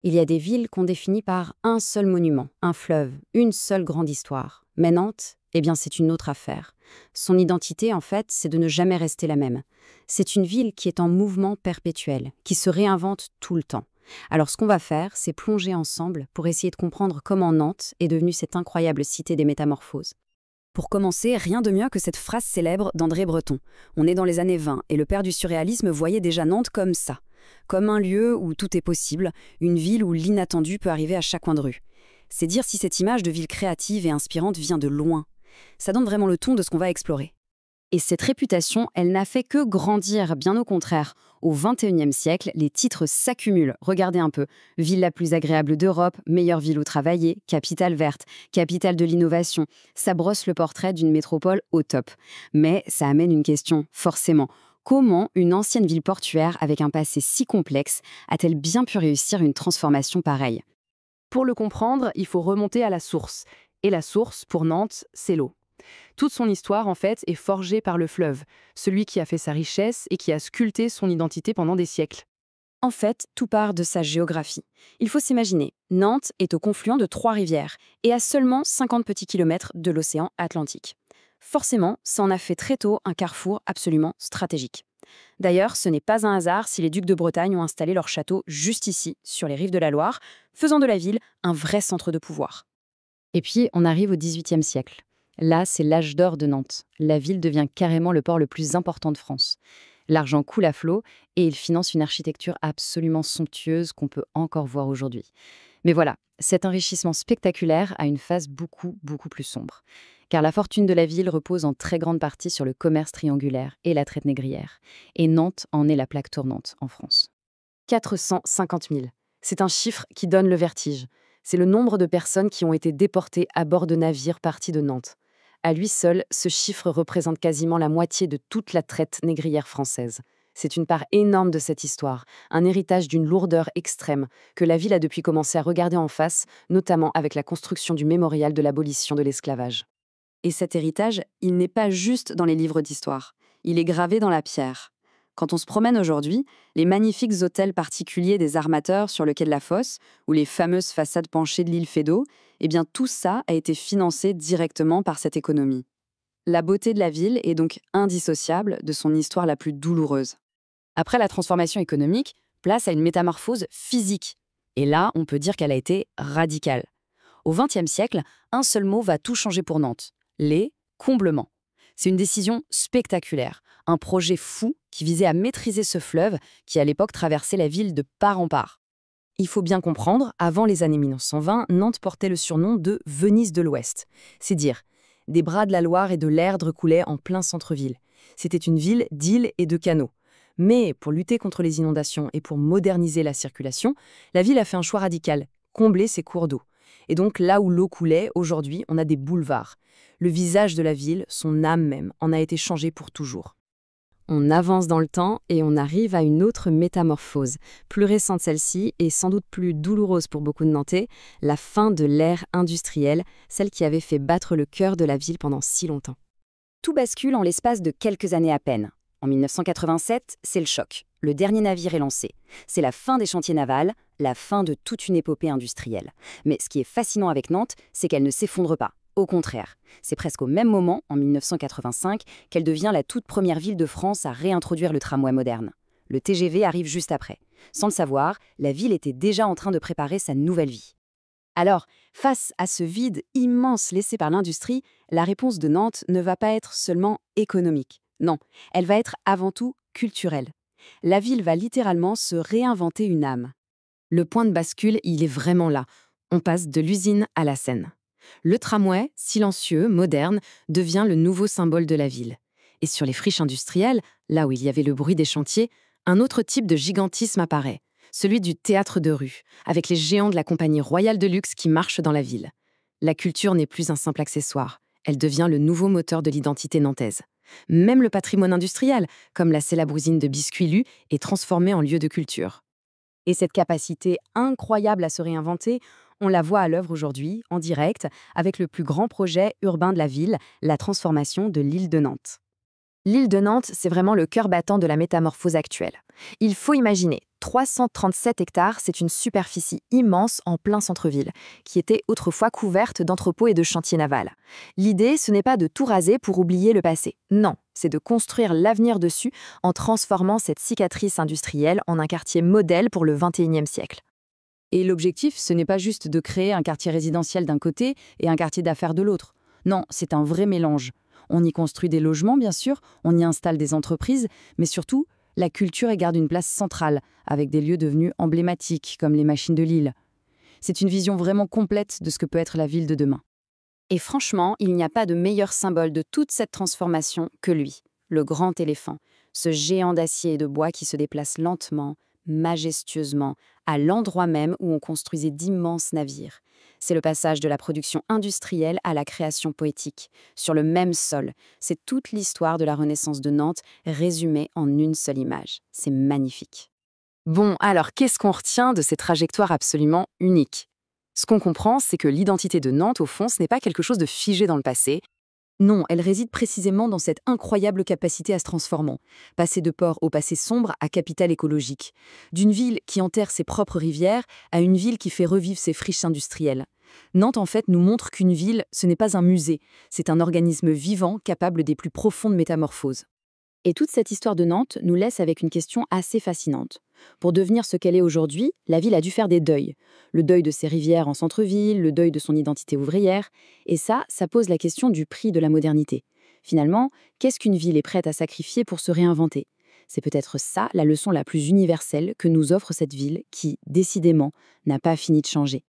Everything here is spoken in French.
Il y a des villes qu'on définit par un seul monument, un fleuve, une seule grande histoire. Mais Nantes, eh bien c'est une autre affaire. Son identité, en fait, c'est de ne jamais rester la même. C'est une ville qui est en mouvement perpétuel, qui se réinvente tout le temps. Alors ce qu'on va faire, c'est plonger ensemble pour essayer de comprendre comment Nantes est devenue cette incroyable cité des métamorphoses. Pour commencer, rien de mieux que cette phrase célèbre d'André Breton. On est dans les années 20 et le père du surréalisme voyait déjà Nantes comme ça. Comme un lieu où tout est possible, une ville où l'inattendu peut arriver à chaque coin de rue. C'est dire si cette image de ville créative et inspirante vient de loin. Ça donne vraiment le ton de ce qu'on va explorer. Et cette réputation, elle n'a fait que grandir, bien au contraire. Au XXIe siècle, les titres s'accumulent. Regardez un peu. Ville la plus agréable d'Europe, meilleure ville où travailler, capitale verte, capitale de l'innovation. Ça brosse le portrait d'une métropole au top. Mais ça amène une question, forcément. Comment une ancienne ville portuaire avec un passé si complexe a-t-elle bien pu réussir une transformation pareille? Pour le comprendre, il faut remonter à la source. Et la source, pour Nantes, c'est l'eau. Toute son histoire, en fait, est forgée par le fleuve, celui qui a fait sa richesse et qui a sculpté son identité pendant des siècles. En fait, tout part de sa géographie. Il faut s'imaginer, Nantes est au confluent de 3 rivières et à seulement 50 petits kilomètres de l'océan Atlantique. Forcément, ça en a fait très tôt un carrefour absolument stratégique. D'ailleurs, ce n'est pas un hasard si les ducs de Bretagne ont installé leur château juste ici, sur les rives de la Loire, faisant de la ville un vrai centre de pouvoir. Et puis, on arrive au XVIIIe siècle. Là, c'est l'âge d'or de Nantes. La ville devient carrément le port le plus important de France. L'argent coule à flot et il finance une architecture absolument somptueuse qu'on peut encore voir aujourd'hui. Mais voilà, cet enrichissement spectaculaire a une phase beaucoup plus sombre. Car la fortune de la ville repose en très grande partie sur le commerce triangulaire et la traite négrière. Et Nantes en est la plaque tournante en France. 450 000. C'est un chiffre qui donne le vertige. C'est le nombre de personnes qui ont été déportées à bord de navires partis de Nantes. À lui seul, ce chiffre représente quasiment la moitié de toute la traite négrière française. C'est une part énorme de cette histoire, un héritage d'une lourdeur extrême que la ville a depuis commencé à regarder en face, notamment avec la construction du mémorial de l'abolition de l'esclavage. Et cet héritage, il n'est pas juste dans les livres d'histoire. Il est gravé dans la pierre. Quand on se promène aujourd'hui, les magnifiques hôtels particuliers des armateurs sur le quai de la Fosse ou les fameuses façades penchées de l'île Feydeau, eh bien tout ça a été financé directement par cette économie. La beauté de la ville est donc indissociable de son histoire la plus douloureuse. Après la transformation économique, place à une métamorphose physique. Et là, on peut dire qu'elle a été radicale. Au XXe siècle, un seul mot va tout changer pour Nantes: les comblements. C'est une décision spectaculaire, un projet fou qui visait à maîtriser ce fleuve qui à l'époque traversait la ville de part en part. Il faut bien comprendre, avant les années 1920, Nantes portait le surnom de Venise de l'Ouest. C'est dire, des bras de la Loire et de l'Erdre coulaient en plein centre-ville. C'était une ville d'îles et de canaux. Mais pour lutter contre les inondations et pour moderniser la circulation, la ville a fait un choix radical: combler ses cours d'eau. Et donc là où l'eau coulait, aujourd'hui, on a des boulevards. Le visage de la ville, son âme même, en a été changé pour toujours. On avance dans le temps et on arrive à une autre métamorphose, plus récente celle-ci et sans doute plus douloureuse pour beaucoup de Nantais, la fin de l'ère industrielle, celle qui avait fait battre le cœur de la ville pendant si longtemps. Tout bascule en l'espace de quelques années à peine. En 1987, c'est le choc. Le dernier navire est lancé. C'est la fin des chantiers navals, la fin de toute une épopée industrielle. Mais ce qui est fascinant avec Nantes, c'est qu'elle ne s'effondre pas. Au contraire, c'est presque au même moment, en 1985, qu'elle devient la toute première ville de France à réintroduire le tramway moderne. Le TGV arrive juste après. Sans le savoir, la ville était déjà en train de préparer sa nouvelle vie. Alors, face à ce vide immense laissé par l'industrie, la réponse de Nantes ne va pas être seulement économique. Non, elle va être avant tout culturelle. La ville va littéralement se réinventer une âme. Le point de bascule, il est vraiment là. On passe de l'usine à la Seine. Le tramway, silencieux, moderne, devient le nouveau symbole de la ville. Et sur les friches industrielles, là où il y avait le bruit des chantiers, un autre type de gigantisme apparaît, celui du théâtre de rue, avec les géants de la compagnie royale de luxe qui marchent dans la ville. La culture n'est plus un simple accessoire, elle devient le nouveau moteur de l'identité nantaise. Même le patrimoine industriel, comme la célèbre usine de biscuits Lu, est transformé en lieu de culture. Et cette capacité incroyable à se réinventer, on la voit à l'œuvre aujourd'hui, en direct, avec le plus grand projet urbain de la ville, la transformation de l'île de Nantes. L'île de Nantes, c'est vraiment le cœur battant de la métamorphose actuelle. Il faut imaginer, 337 hectares, c'est une superficie immense en plein centre-ville, qui était autrefois couverte d'entrepôts et de chantiers navals. L'idée, ce n'est pas de tout raser pour oublier le passé. Non, c'est de construire l'avenir dessus en transformant cette cicatrice industrielle en un quartier modèle pour le XXIe siècle. Et l'objectif, ce n'est pas juste de créer un quartier résidentiel d'un côté et un quartier d'affaires de l'autre. Non, c'est un vrai mélange. On y construit des logements, bien sûr, on y installe des entreprises, mais surtout, la culture y garde une place centrale, avec des lieux devenus emblématiques, comme les machines de Lille. C'est une vision vraiment complète de ce que peut être la ville de demain. Et franchement, il n'y a pas de meilleur symbole de toute cette transformation que lui, le grand éléphant, ce géant d'acier et de bois qui se déplace lentement, majestueusement, à l'endroit même où on construisait d'immenses navires. C'est le passage de la production industrielle à la création poétique, sur le même sol. C'est toute l'histoire de la Renaissance de Nantes résumée en une seule image. C'est magnifique. Bon, alors qu'est-ce qu'on retient de ces trajectoires absolument uniques? Ce qu'on comprend, c'est que l'identité de Nantes, au fond, ce n'est pas quelque chose de figé dans le passé. Non, elle réside précisément dans cette incroyable capacité à se transformer, passer de port au passé sombre à capitale écologique, d'une ville qui enterre ses propres rivières à une ville qui fait revivre ses friches industrielles. Nantes, en fait, nous montre qu'une ville, ce n'est pas un musée, c'est un organisme vivant capable des plus profondes métamorphoses. Et toute cette histoire de Nantes nous laisse avec une question assez fascinante. Pour devenir ce qu'elle est aujourd'hui, la ville a dû faire des deuils. Le deuil de ses rivières en centre-ville, le deuil de son identité ouvrière. Et ça pose la question du prix de la modernité. Finalement, qu'est-ce qu'une ville est prête à sacrifier pour se réinventer? C'est peut-être ça la leçon la plus universelle que nous offre cette ville qui, décidément, n'a pas fini de changer.